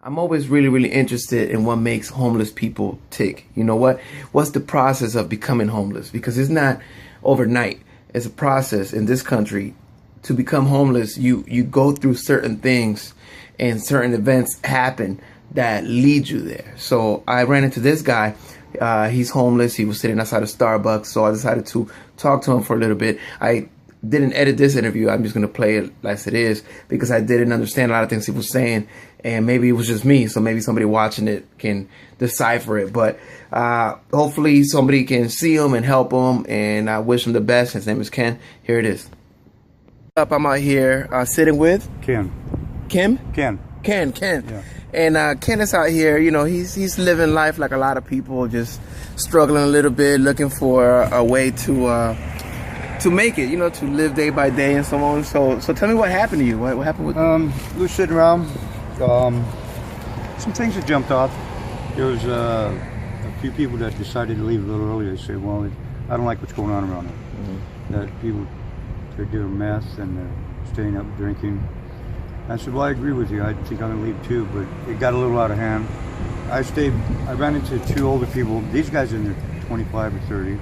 I'm always really, really interested in what makes homeless people tick. You know what? What's the process of becoming homeless? Because it's not overnight. It's a process in this country. To become homeless, you go through certain things and certain events happen that lead you there. So I ran into this guy. He's homeless. He was sitting outside of Starbucks. So I decided to talk to him for a little bit. I didn't edit this interview. I'm just going to play it as it is because I didn't understand a lot of things he was saying. And maybe it was just me. So maybe somebody watching it can decipher it. But hopefully somebody can see him and help him. And I wish him the best. His name is Ken. Here it is. I'm out here sitting with Ken. Kim? Ken. Ken. Yeah. And Ken is out here, you know, he's living life like a lot of people, just struggling a little bit, looking for a way to make it, you know, to live day by day and so on. So tell me what happened to you. What happened with you? We were sitting around. Some things that jumped off. There was a few people that decided to leave a little early. They said, well, I don't like what's going on around here. Mm-hmm. That people, they're doing meth and they're staying up drinking. I said, well, I agree with you. I think I'm going to leave too, but it got a little out of hand. I ran into two older people. These guys in their 25 or 30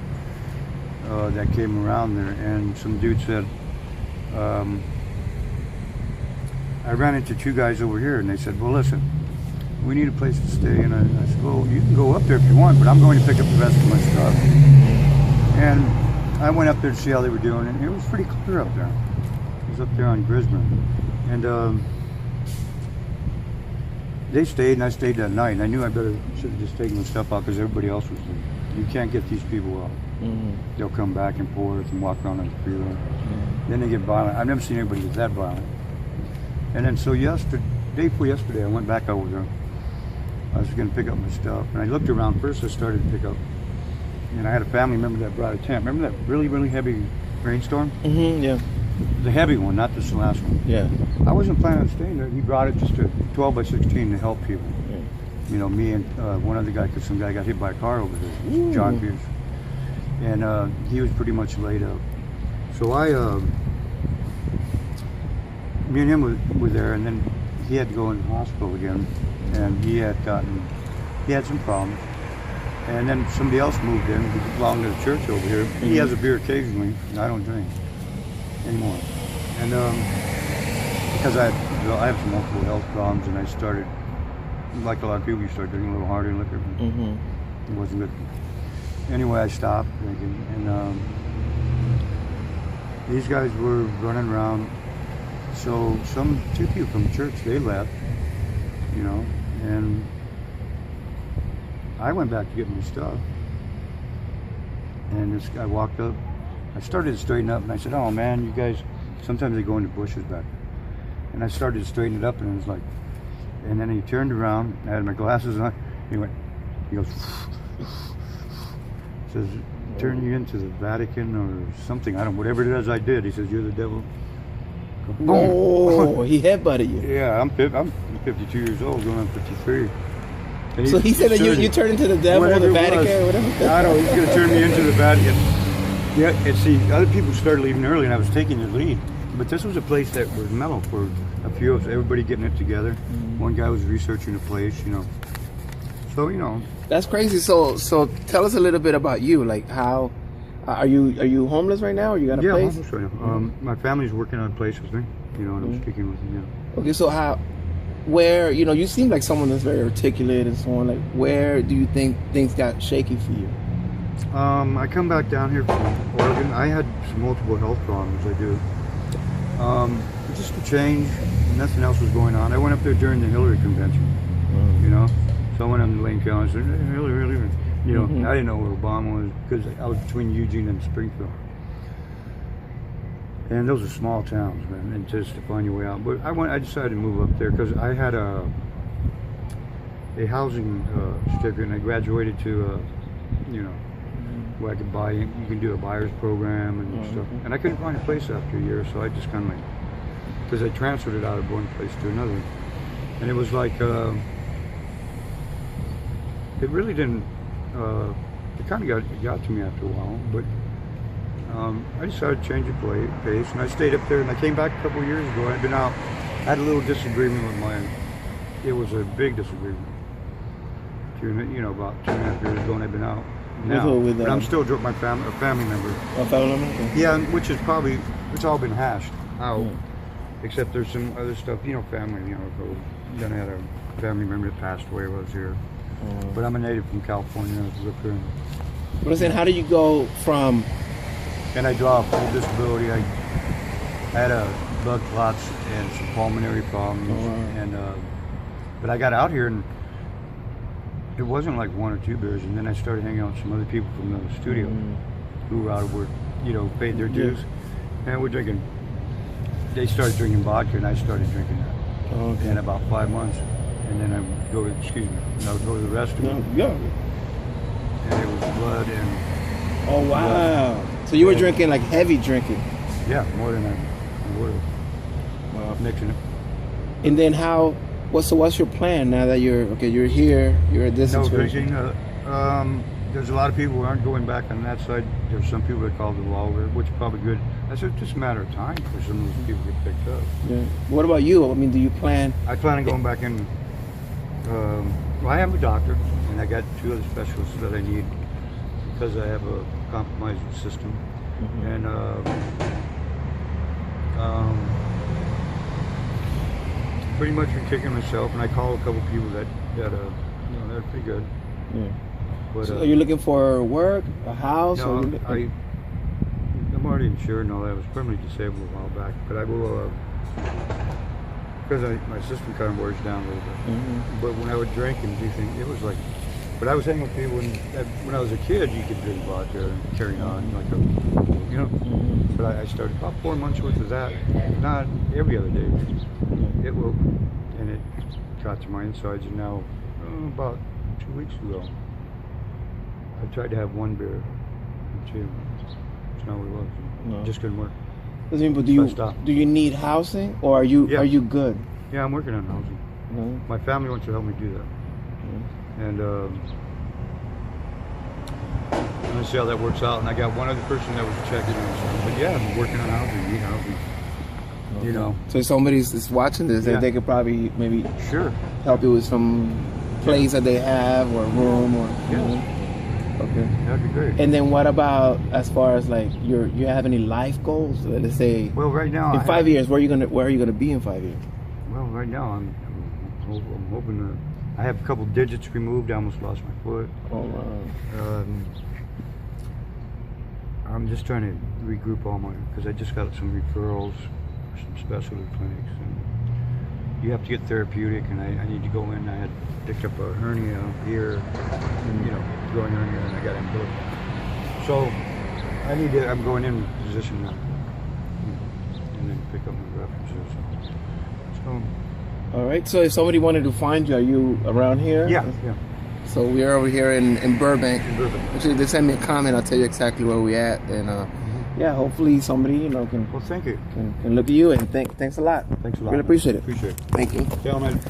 that came around there, and some dude said, I ran into two guys over here, and they said, well, listen, we need a place to stay. And I said, well, you can go up there if you want, but I'm going to pick up the rest of my stuff. And I went up there to see how they were doing, and it was pretty clear up there. It was up there on Grisman. And they stayed, and I stayed that night. And I knew I should have just taken my stuff out because everybody else was there. You can't get these people out. Mm-hmm. They'll come back and forth and walk around on the freeway. Mm-hmm. Then they get violent. I've never seen anybody get that violent. And then so day before yesterday, I went back over there. I was going to pick up my stuff, and I looked around. First, I started to pick up, and I had a family member that brought a tent. Remember that really, really heavy rainstorm? Mm-hmm, yeah. The heavy one, not this last one. Yeah. I wasn't planning on staying there. He brought it just to 12 by 16 to help people. Yeah. You know, me and one other guy, because some guy got hit by a car over there, Ooh. John Pierce. And he was pretty much laid up. So me and him were there, and then he had to go in the hospital again, and he had some problems. And then somebody else moved in, who belonged to the church over here. Mm-hmm. He has a beer occasionally, and I don't drink anymore. And because I have some multiple health problems, and I started, like a lot of people, you start drinking a little harder liquor. Mm-hmm. It wasn't good. Anyway, I stopped drinking, and these guys were running around. So two people from church, they left, you know, and I went back to get my stuff. And this guy walked up. I started to straighten up, and I said, oh man, you guys, sometimes they go in the bushes back there. And I started to straighten it up, and it was like, and then he turned around, I had my glasses on, he goes, says, turn you into the Vatican or something, whatever it is I did. He says, you're the devil. Oh, he headbutted you. Yeah, I'm 52 years old, going on 53. So he said that you turned into the devil or the Vatican or whatever? I don't know, he's going to turn me into the Vatican. Yeah, and see, other people started leaving early, and I was taking the lead. But this was a place that was mellow for a few of us, everybody getting it together. Mm-hmm. One guy was researching the place, you know. So, you know. That's crazy. So tell us a little bit about you. Like, how are you homeless right now? Or you got a place? Yeah, homeless right now. Mm-hmm. My family's working on a place with me, you know, and I'm speaking with them. Yeah. Okay, so where, you know, you seem like someone that's very articulate and so on. Like, where do you think things got shaky for you? I come back down here from Oregon. I had some multiple health problems. I do. Just to change. Nothing else was going on. I went up there during the Hillary convention. You know, so I went up to Lane County and said, hey, Hillary. You know, I didn't know where Obama was because I was between Eugene and Springfield. And those are small towns, man, and just to find your way out. But I decided to move up there because I had a housing certificate, and I graduated to, you know, where I could buy, you can do a buyer's program and stuff. And I couldn't find a place after a year, so I just kind of like, because I transferred it out of one place to another. And it was like, it really didn't, it kind of got to me after a while, but I decided to change the pace, and I stayed up there, and I came back a couple of years ago. I'd been out, I had a little disagreement with it was a big disagreement. About 2.5 years ago, and I've been out now. But I'm still my a family member. A family member? Okay. Yeah, which is probably, it's all been hashed out. Except there's some other stuff, family, then I had a family member that passed away while I was here. But I'm a native from California, I live here. But I'm saying, how do you go from... And I draw a full disability. I had blood clots and some pulmonary problems. But I got out here and it wasn't like 1 or 2 beers, and then I started hanging out with some other people from the studio who were out of work, paid their dues. And we're drinking. They started drinking vodka, and I started drinking that. In about 5 months, and then I would go to, I would go to the restroom. And it was blood and. Oh wow! Blood. So you were drinking like heavy drinking. Yeah, more than I would have. Wow. Mixing it. And then how? What's your plan now that you're here? You're at this. No drinking. There's a lot of people who aren't going back on that side. There's some people that call the law over, which is probably good. That's just a matter of time for some of those people to get picked up. Yeah. What about you? I mean, do you plan? I plan on going back in. I am a doctor, and I got 2 other specialists that I need because I have a compromised system, and pretty much been kicking myself. And I call a couple people that they're pretty good. Yeah. But, so are you looking for work, a house? No, or I'm already insured and all that. I was permanently disabled a while back, but I will, because my system kind of wears down a little bit. But when I would drink and do things, it was like, but I was hanging with people when I was a kid, you could drink vodka and carry on, But I started about 4 months worth of that, not every other day. It will, and it got to my insides, and now, about 2 weeks ago, I tried to have 1 beer or 2. It's not what it was. It just couldn't work. But do you need housing, or are you good? Yeah, I'm working on housing. My family wants to help me do that. And let's see how that works out. And I got one other person that was checking in. But yeah, I'm working on housing, need housing. So if somebody's watching this, they could probably maybe help you with some place that they have, or a room, or Okay. That'd be great. And then what about as far as like you have any life goals? Let's say. Well, right now. In 5 years, where are you gonna be in 5 years? Well, right now I'm hoping to. I have a couple digits removed. I almost lost my foot. Oh wow. I'm just trying to regroup all because I just got some referrals for some specialty clinics, and you have to get therapeutic, and I need to go in. I had picked up a hernia here, growing hernia, and I got input. So I'm going in position now, and then pick up my references. So. All right. So if somebody wanted to find you, are you around here? Yeah. So we're over here in Burbank. Actually, they send me a comment. I'll tell you exactly where we're at, and hopefully somebody can. Well, thank you. Can look at you, and thanks a lot. Thanks a lot. Really appreciate it. Appreciate it. Thank you, gentlemen.